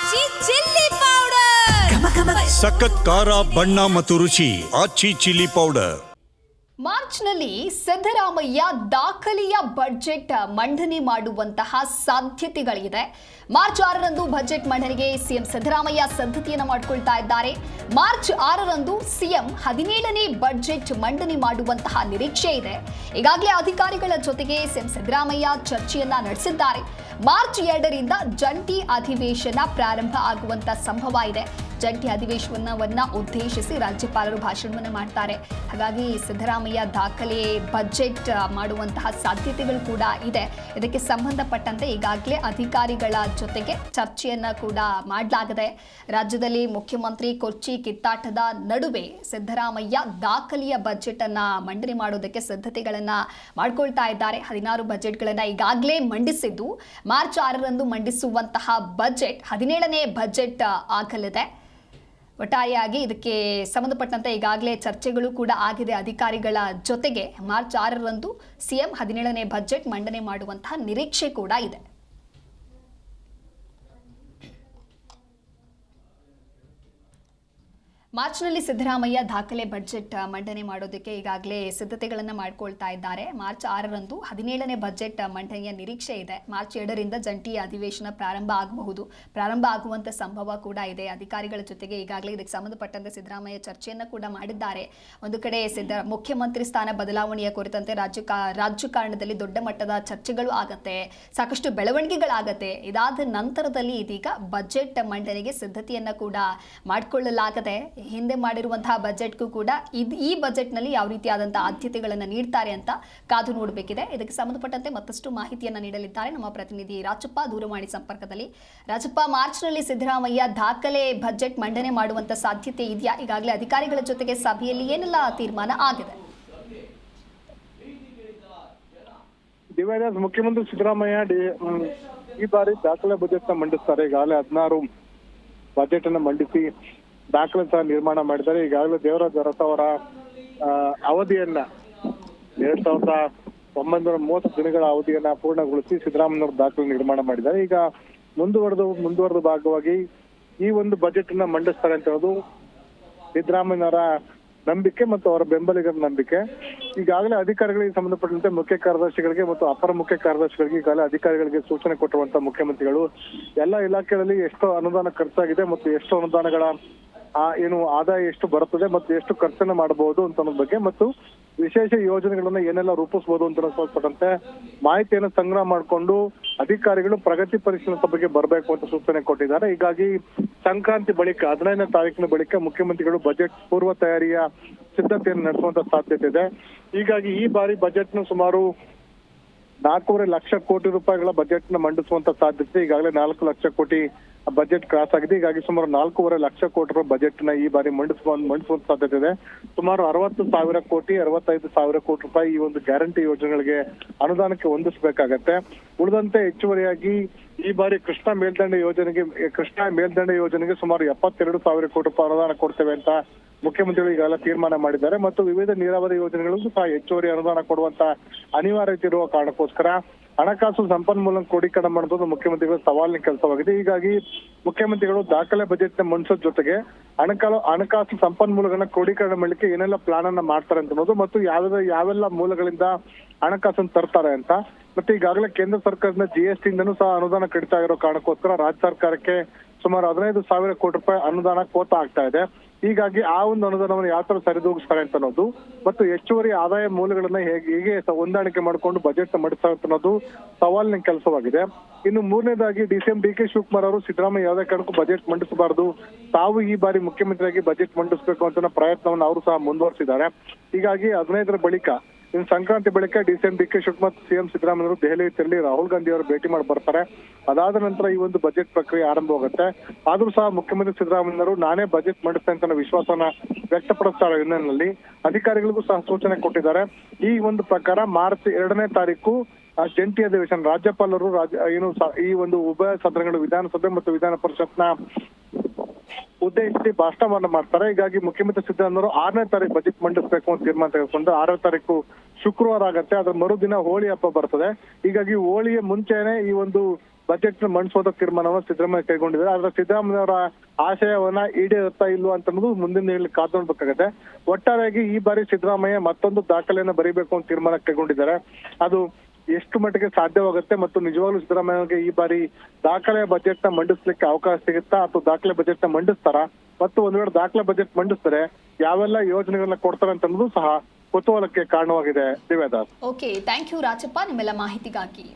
ಆಚಿ chilli powder ಸಖತ್ ಖಾರ ಬಣ್ಣ ಮತ್ತು ರುಚಿ ಆಚಿ ಚಿಲ್ಲಿ ಪೌಡರ್. ಮಾರ್ಚ್ನಲ್ಲಿ ಸಿದ್ದರಾಮಯ್ಯ ದಾಖಲೆಯ ಬಜೆಟ್ ಮಂಡನೆ ಮಾಡುವಂತಹ ಸಾಧ್ಯತೆಗಳಿದೆ. ಮಾರ್ಚ್ 6ರಂದು ಬಜೆಟ್ ಮಂಡನೆಗೆ ಸಿಎಂ ಸಿದ್ದರಾಮಯ್ಯ ಸಿದ್ಧತೆಯನ್ನು ಮಾಡಿಕೊಳ್ತಾ ಇದ್ದಾರೆ. ಮಾರ್ಚ್ 6ರಂದು ಸಿಎಂ 17ನೇ ಬಜೆಟ್ ಮಂಡನೆ ಮಾಡುವಂತಹ ನಿರೀಕ್ಷೆ ಇದೆ. ಈಗಾಗಲೇ ಅಧಿಕಾರಿಗಳ ಜೊತೆಗೆ ಸಿಎಂ ಸಿದ್ದರಾಮಯ್ಯ ಚರ್ಚೆಯನ್ನ ನಡೆಸಿದ್ದಾರೆ. ಮಾರ್ಚ್ 2ರಿಂದ ಜಂಟಿ ಅಧಿವೇಶನ ಪ್ರಾರಂಭ ಆಗುವಂತ ಸಂಭವ ಇದೆ. ಜಂಟಿ ಅಧಿವೇಶನವನ್ನ ಉದ್ದೇಶಿಸಿ ರಾಜ್ಯಪಾಲರು ಭಾಷಣವನ್ನು ಮಾಡ್ತಾರೆ. ಹಾಗಾಗಿ ಸಿದ್ದರಾಮಯ್ಯ ದಾಖಲೆ ಬಜೆಟ್ ಮಾಡುವಂತಹ ಸಾಧ್ಯತೆಗಳು ಕೂಡ ಇದೆ. ಇದಕ್ಕೆ ಸಂಬಂಧಪಟ್ಟಂತೆ ಈಗಾಗಲೇ ಅಧಿಕಾರಿಗಳ ಜೊತೆಗೆ ಚರ್ಚೆಯನ್ನ ಕೂಡ ಮಾಡಲಾಗಿದೆ. ರಾಜ್ಯದಲ್ಲಿ ಮುಖ್ಯಮಂತ್ರಿ ಕುರ್ಚಿ ಕಿತ್ತಾಟದ ನಡುವೆ ಸಿದ್ದರಾಮಯ್ಯ ದಾಖಲೆಯ ಬಜೆಟ್ ಅನ್ನ ಮಂಡನೆ ಮಾಡೋದಕ್ಕೆ ಸಿದ್ಧತೆಗಳನ್ನ ಮಾಡ್ಕೊಳ್ತಾ ಇದ್ದಾರೆ. 16 ಬಜೆಟ್ಗಳನ್ನ ಈಗಾಗಲೇ ಮಂಡಿಸಿದ್ದು ಮಾರ್ಚ್ 6ರಂದು ಮಂಡಿಸುವಂತಹ ಬಜೆಟ್ 17ನೇ ಬಜೆಟ್ ಆಗಲಿದೆ. ಒಟ್ಟಾರೆಯಾಗಿ ಇದಕ್ಕೆ ಸಂಬಂಧಪಟ್ಟಂತೆ ಈಗಾಗಲೇ ಚರ್ಚೆಗಳು ಕೂಡ ಆಗಿದೆ ಅಧಿಕಾರಿಗಳ ಜೊತೆಗೆ. ಮಾರ್ಚ್ 6ರಂದು ಸಿಎಂ 17ನೇ ಬಜೆಟ್ ಮಂಡನೆ ಮಾಡುವಂತಹ ನಿರೀಕ್ಷೆ ಕೂಡ ಇದೆ. ಮಾರ್ಚ್ನಲ್ಲಿ ಸಿದ್ದರಾಮಯ್ಯ ದಾಖಲೆ ಬಜೆಟ್ ಮಂಡನೆ ಮಾಡೋದಕ್ಕೆ ಈಗಾಗಲೇ ಸಿದ್ಧತೆಗಳನ್ನು ಮಾಡಿಕೊಳ್ತಾ ಇದ್ದಾರೆ. ಮಾರ್ಚ್ 6ರಂದು 17ನೇ ಬಜೆಟ್ ಮಂಡನೆಯ ನಿರೀಕ್ಷೆ ಇದೆ. ಮಾರ್ಚ್ 2ರಿಂದ ಜಂಟಿ ಅಧಿವೇಶನ ಪ್ರಾರಂಭ ಆಗುವಂಥ ಸಂಭವ ಕೂಡ ಇದೆ. ಅಧಿಕಾರಿಗಳ ಜೊತೆಗೆ ಈಗಾಗಲೇ ಇದಕ್ಕೆ ಸಂಬಂಧಪಟ್ಟಂತೆ ಸಿದ್ದರಾಮಯ್ಯ ಚರ್ಚೆಯನ್ನು ಕೂಡ ಮಾಡಿದ್ದಾರೆ. ಒಂದು ಕಡೆ ಮುಖ್ಯಮಂತ್ರಿ ಸ್ಥಾನ ಬದಲಾವಣೆಯ ಕುರಿತಂತೆ ರಾಜಕಾರಣದಲ್ಲಿ ದೊಡ್ಡ ಮಟ್ಟದ ಚರ್ಚೆಗಳು ಆಗತ್ತೆ, ಸಾಕಷ್ಟು ಬೆಳವಣಿಗೆಗಳಾಗತ್ತೆ. ಇದಾದ ನಂತರದಲ್ಲಿ ಇದೀಗ ಬಜೆಟ್ ಮಂಡನೆಗೆ ಸಿದ್ಧತೆಯನ್ನು ಕೂಡ ಮಾಡಿಕೊಳ್ಳಲಾಗಿದೆ. ಹಿಂದೆ ಮಾಡಿರುವಂತಹ ಬಜೆಟ್ಗೂ ಕೂಡ ಈ ಬಜೆಟ್ನಲ್ಲಿ ಯಾವ ರೀತಿಯಾದಂತಹ ಆದ್ಯತೆಗಳನ್ನು ನೀಡ್ತಾರೆ ಅಂತ ಕಾದು ನೋಡಬೇಕಿದೆ. ಇದಕ್ಕೆ ಸಂಬಂಧಪಟ್ಟಂತೆ ಮತ್ತಷ್ಟು ಮಾಹಿತಿಯನ್ನು ನೀಡಲಿದ್ದಾರೆ ನಮ್ಮ ಪ್ರತಿನಿಧಿ ರಾಜಪ್ಪ ದೂರವಾಣಿ ಸಂಪರ್ಕದಲ್ಲಿ. ರಾಜಪ್ಪ, ಮಾರ್ಚ್ನಲ್ಲಿ ಸಿದ್ದರಾಮಯ್ಯ ದಾಖಲೆ ಬಜೆಟ್ ಮಂಡನೆ ಮಾಡುವಂತ ಸಾಧ್ಯತೆ ಇದೆಯಾ? ಈಗಾಗಲೇ ಅಧಿಕಾರಿಗಳ ಜೊತೆಗೆ ಸಭೆಯಲ್ಲಿ ಏನೆಲ್ಲ ತೀರ್ಮಾನ ಆಗಿದೆ? ಮುಖ್ಯಮಂತ್ರಿ ಸಿದ್ದರಾಮಯ್ಯ ಈ ಬಾರಿ ದಾಖಲೆ ಬಜೆಟ್ ನ ಮಂಡಿಸ್ತಾರೆ. ಈಗಾಗಲೇ 16 ಬಜೆಟ್ ಅನ್ನು ಮಂಡಿಸಿ ದಾಖಲೆ ಸಹ ನಿರ್ಮಾಣ ಮಾಡಿದ್ದಾರೆ. ಈಗಾಗಲೇ ದೇವರಾಜ ಅರಸು ಅವರ ಅವಧಿಯನ್ನ 2930 ದಿನಗಳ ಅವಧಿಯನ್ನ ಪೂರ್ಣಗೊಳಿಸಿ ಸಿದ್ದರಾಮಯ್ಯವರು ದಾಖಲೆ ನಿರ್ಮಾಣ ಮಾಡಿದ್ದಾರೆ. ಈಗ ಮುಂದುವರೆದ ಭಾಗವಾಗಿ ಈ ಒಂದು ಬಜೆಟ್ ಅನ್ನ ಮಂಡಿಸ್ತಾರೆ ಅಂತ ಹೇಳೋದು ಸಿದ್ದರಾಮಯ್ಯನವರ ನಂಬಿಕೆ ಮತ್ತು ಅವರ ಬೆಂಬಲಿಗರ ನಂಬಿಕೆ. ಈಗಾಗಲೇ ಅಧಿಕಾರಿಗಳಿಗೆ ಸಂಬಂಧಪಟ್ಟಂತೆ ಮುಖ್ಯ ಕಾರ್ಯದರ್ಶಿಗಳಿಗೆ ಮತ್ತು ಅಪರ ಮುಖ್ಯ ಕಾರ್ಯದರ್ಶಿಗಳಿಗೆ ಈಗಾಗಲೇ ಅಧಿಕಾರಿಗಳಿಗೆ ಸೂಚನೆ ಕೊಟ್ಟಿರುವಂತಹ ಮುಖ್ಯಮಂತ್ರಿಗಳು ಎಲ್ಲ ಇಲಾಖೆಗಳಲ್ಲಿ ಎಷ್ಟು ಅನುದಾನ ಖರ್ಚಾಗಿದೆ ಮತ್ತು ಎಷ್ಟು ಅನುದಾನಗಳ ಆದಾಯ ಎಷ್ಟು ಬರುತ್ತದೆ ಮತ್ತು ಎಷ್ಟು ಖರ್ಚನ್ನು ಮಾಡಬಹುದು ಅಂತ ಅನ್ನೋದ್ ಬಗ್ಗೆ ಮತ್ತು ವಿಶೇಷ ಯೋಜನೆಗಳನ್ನ ಏನೆಲ್ಲ ರೂಪಿಸಬಹುದು ಅಂತ ಸಂಬಂಧಪಟ್ಟಂತೆ ಮಾಹಿತಿಯನ್ನು ಸಂಗ್ರಹ ಮಾಡಿಕೊಂಡು ಅಧಿಕಾರಿಗಳು ಪ್ರಗತಿ ಪರಿಶೀಲನಾ ಸಭೆಗೆ ಬರಬೇಕು ಅಂತ ಸೂಚನೆ ಕೊಟ್ಟಿದ್ದಾರೆ. ಹೀಗಾಗಿ ಸಂಕ್ರಾಂತಿ ಬಳಿಕ 15ನೇ ತಾರೀಕಿನ ಬಳಿಕ ಮುಖ್ಯಮಂತ್ರಿಗಳು ಬಜೆಟ್ ಪೂರ್ವ ತಯಾರಿಯ ಸಿದ್ಧತೆಯನ್ನು ನಡೆಸುವಂತ ಸಾಧ್ಯತೆ ಇದೆ. ಹೀಗಾಗಿ ಈ ಬಾರಿ ಬಜೆಟ್ ನ ಸುಮಾರು 4.5 ಲಕ್ಷ ಕೋಟಿ ರೂಪಾಯಿಗಳ ಬಜೆಟ್ ನ ಮಂಡಿಸುವಂತ ಸಾಧ್ಯತೆ. ಈಗಾಗಲೇ 4 ಲಕ್ಷ ಕೋಟಿ ಬಜೆಟ್ ಕ್ರಾಸ್ ಆಗಿದೆ. ಹೀಗಾಗಿ ಸುಮಾರು 4.5 ಲಕ್ಷ ಕೋಟಿ ರೂಪಾಯಿ ಬಜೆಟ್ ನ ಈ ಬಾರಿ ಮಂಡಿಸುವಂತ ಸಾಧ್ಯತೆ ಇದೆ. ಸುಮಾರು 60,000 ಕೋಟಿ 65,000 ಕೋಟಿ ರೂಪಾಯಿ ಈ ಒಂದು ಗ್ಯಾರಂಟಿ ಯೋಜನೆಗಳಿಗೆ ಅನುದಾನಕ್ಕೆ ಹೊಂದಿಸಬೇಕಾಗತ್ತೆ. ಉಳಿದಂತೆ ಹೆಚ್ಚುವರಿಯಾಗಿ ಈ ಬಾರಿ ಕೃಷ್ಣಾ ಮೇಲ್ದಂಡೆ ಯೋಜನೆಗೆ ಸುಮಾರು 72,000 ಕೋಟಿ ರೂಪಾಯಿ ಅನುದಾನ ಕೊಡ್ತೇವೆ ಅಂತ ಮುಖ್ಯಮಂತ್ರಿಗಳು ಈಗಾಗಲೇ ತೀರ್ಮಾನ ಮಾಡಿದ್ದಾರೆ. ಮತ್ತು ವಿವಿಧ ನೀರಾವರಿ ಯೋಜನೆಗಳಿಗೂ ಸಹ ಹೆಚ್ಚುವರಿ ಅನುದಾನ ಕೊಡುವಂತ ಅನಿವಾರ್ಯತೆ ಇರುವ ಕಾರಣಕ್ಕೋಸ್ಕರ ಹಣಕಾಸು ಸಂಪನ್ಮೂಲ ಕ್ರೋಢೀಕರಣ ಮಾಡುವುದು ಮುಖ್ಯಮಂತ್ರಿಗಳ ಸವಾಲಿನ ಕೆಲಸವಾಗಿದೆ. ಹೀಗಾಗಿ ಮುಖ್ಯಮಂತ್ರಿಗಳು ದಾಖಲೆ ಬಜೆಟ್ ನ ಮಂಡಿಸೋದ್ ಜೊತೆಗೆ ಹಣಕಾಸು ಸಂಪನ್ಮೂಲಗಳನ್ನ ಕ್ರೋಢೀಕರಣ ಮಾಡಲಿಕ್ಕೆ ಏನೆಲ್ಲ ಪ್ಲಾನ್ ಅನ್ನ ಮಾಡ್ತಾರೆ ಅಂತ ಅನ್ನೋದು ಮತ್ತು ಯಾವೆಲ್ಲ ಮೂಲಗಳಿಂದ ಹಣಕಾಸನ್ನು ತರ್ತಾರೆ ಅಂತ ಮತ್ತೆ ಈಗಾಗಲೇ ಕೇಂದ್ರ ಸರ್ಕಾರದ GST ಇಂದನೂ ಸಹ ಅನುದಾನ ಕಡಿತಾ ಇರೋ ಕಾರಣಕ್ಕೋಸ್ಕರ ರಾಜ್ಯ ಸರ್ಕಾರಕ್ಕೆ ಸುಮಾರು 15,000 ಕೋಟಿ ರೂಪಾಯಿ ಅನುದಾನ ಕೋತ ಆಗ್ತಾ ಇದೆ. ಹೀಗಾಗಿ ಆ ಒಂದು ಅನುದಾನವನ್ನು ಯಾವ ತರ ಸರಿದೂಗಿಸ್ತಾರೆ ಅಂತ ಅನ್ನೋದು ಮತ್ತು ಹೆಚ್ಚುವರಿ ಆದಾಯ ಮೂಲಗಳನ್ನ ಹೇಗೆ ಹೊಂದಾಣಿಕೆ ಮಾಡಿಕೊಂಡು ಬಜೆಟ್ ಮಂಡಿಸ್ತಾರೆ ಅಂತ ಅನ್ನೋದು ಸವಾಲಿನ ಕೆಲಸವಾಗಿದೆ. ಇನ್ನು ಮೂರನೇದಾಗಿ DCM DK ಶಿವಕುಮಾರ್ ಅವರು ಸಿದ್ದರಾಮಯ್ಯ ಯಾವುದೇ ಕಾರಣಕ್ಕೂ ಬಜೆಟ್ ಮಂಡಿಸಬಾರದು, ತಾವು ಈ ಬಾರಿ ಮುಖ್ಯಮಂತ್ರಿಯಾಗಿ ಬಜೆಟ್ ಮಂಡಿಸಬೇಕು ಅಂತ ಪ್ರಯತ್ನವನ್ನು ಅವರು ಸಹ ಮುಂದುವರಿಸಿದ್ದಾರೆ. ಹೀಗಾಗಿ 15ರ ಬಳಿಕ ಇನ್ನು ಸಂಕ್ರಾಂತಿ ಬಳಿಕ DCM DK Shivakumar CM Siddaramaiah Delhi ತೆರಳಿ ರಾಹುಲ್ ಗಾಂಧಿ ಅವರು ಭೇಟಿ ಮಾಡಿ ಬರ್ತಾರೆ. ಅದಾದ ನಂತರ ಈ ಒಂದು ಬಜೆಟ್ ಪ್ರಕ್ರಿಯೆ ಆರಂಭವಾಗುತ್ತೆ. ಆದ್ರೂ ಸಹ ಮುಖ್ಯಮಂತ್ರಿ ಸಿದ್ದರಾಮಯ್ಯವರು ನಾನೇ ಬಜೆಟ್ ಮಂಡಿಸ್ತೇನೆ ಅಂತ ವಿಶ್ವಾಸವನ್ನ ವ್ಯಕ್ತಪಡಿಸ್ತಾರೆ. ಹಿನ್ನೆಲೆಯಲ್ಲಿ ಅಧಿಕಾರಿಗಳಿಗೂ ಸಹ ಸೂಚನೆ ಕೊಟ್ಟಿದ್ದಾರೆ. ಈ ಒಂದು ಪ್ರಕಾರ ಮಾರ್ಚ್ 2ನೇ ತಾರೀಕು ಜಂಟಿ ಅಧಿವೇಶನ ರಾಜ್ಯಪಾಲರು ಈ ಒಂದು ಉಭಯ ಸದನಗಳು ವಿಧಾನಸಭೆ ಮತ್ತು ವಿಧಾನ ಪರಿಷತ್ನ ಉದ್ದೇಶಿಸಿ ಭಾಷಣವನ್ನ ಮಾಡ್ತಾರೆ. ಹೀಗಾಗಿ ಮುಖ್ಯಮಂತ್ರಿ ಸಿದ್ದರಾಮಯ್ಯ 6ನೇ ತಾರೀಕು ಬಜೆಟ್ ಮಂಡಿಸಬೇಕು ಅಂತ ತೀರ್ಮಾನ ತೆಗೆದುಕೊಂಡು 6ನೇ ತಾರೀಕು ಶುಕ್ರವಾರ ಆಗತ್ತೆ. ಅದ್ರ ಮರುದಿನ ಹೋಳಿ ಹಬ್ಬ ಬರ್ತದೆ. ಹೀಗಾಗಿ ಹೋಳಿಯ ಮುಂಚೆನೆ ಈ ಒಂದು ಬಜೆಟ್ ಮಂಡಿಸೋದ ತೀರ್ಮಾನವನ್ನು ಸಿದ್ದರಾಮಯ್ಯ ಕೈಗೊಂಡಿದ್ದಾರೆ. ಆದ್ರೆ ಸಿದ್ದರಾಮಯ್ಯವರ ಆಶಯವನ್ನ ಈಡೇರುತ್ತಾ ಇಲ್ವಾ ಅಂತ ಅನ್ನೋದು ಮುಂದಿನ ದಿನಗಳಲ್ಲಿ ಕಾದು ನೋಡ್ಬೇಕಾಗತ್ತೆ. ಒಟ್ಟಾರೆಯಾಗಿ ಈ ಬಾರಿ ಸಿದ್ದರಾಮಯ್ಯ ಮತ್ತೊಂದು ದಾಖಲೆಯನ್ನ ಬರೀಬೇಕು ಅಂತ ತೀರ್ಮಾನ ಕೈಗೊಂಡಿದ್ದಾರೆ. ಅದು ಎಷ್ಟು ಮಟ್ಟಿಗೆ ಸಾಧ್ಯವಾಗುತ್ತೆ ಮತ್ತು ನಿಜವಾಗ್ಲೂ ಸಿದ್ದರಾಮಯ್ಯಗೆ ಈ ಬಾರಿ ದಾಖಲೆ ಬಜೆಟ್ ನ ಮಂಡಿಸ್ಲಿಕ್ಕೆ ಅವಕಾಶ ಸಿಗುತ್ತಾ ಅಥವಾ ದಾಖಲೆ ಬಜೆಟ್ ನ ಮಂಡಿಸ್ತಾರಾ ಮತ್ತು ಒಂದ್ ವೇಳೆ ದಾಖಲೆ ಬಜೆಟ್ ಮಂಡಿಸ್ತಾರೆ ಯಾವೆಲ್ಲ ಯೋಜನೆಗಳನ್ನ ಕೊಡ್ತಾರೆ ಅಂತ ಅನ್ನೋದು ಸಹ ಕುತೂಹಲಕ್ಕೆ ಕಾರಣವಾಗಿದೆ. ದಿವ್ಯಾದಾಸ್. ಓಕೆ, ಥ್ಯಾಂಕ್ ಯು ರಾಜಪ್ಪ ನಿಮ್ಮೆಲ್ಲ ಮಾಹಿತಿಗಾಗಿ.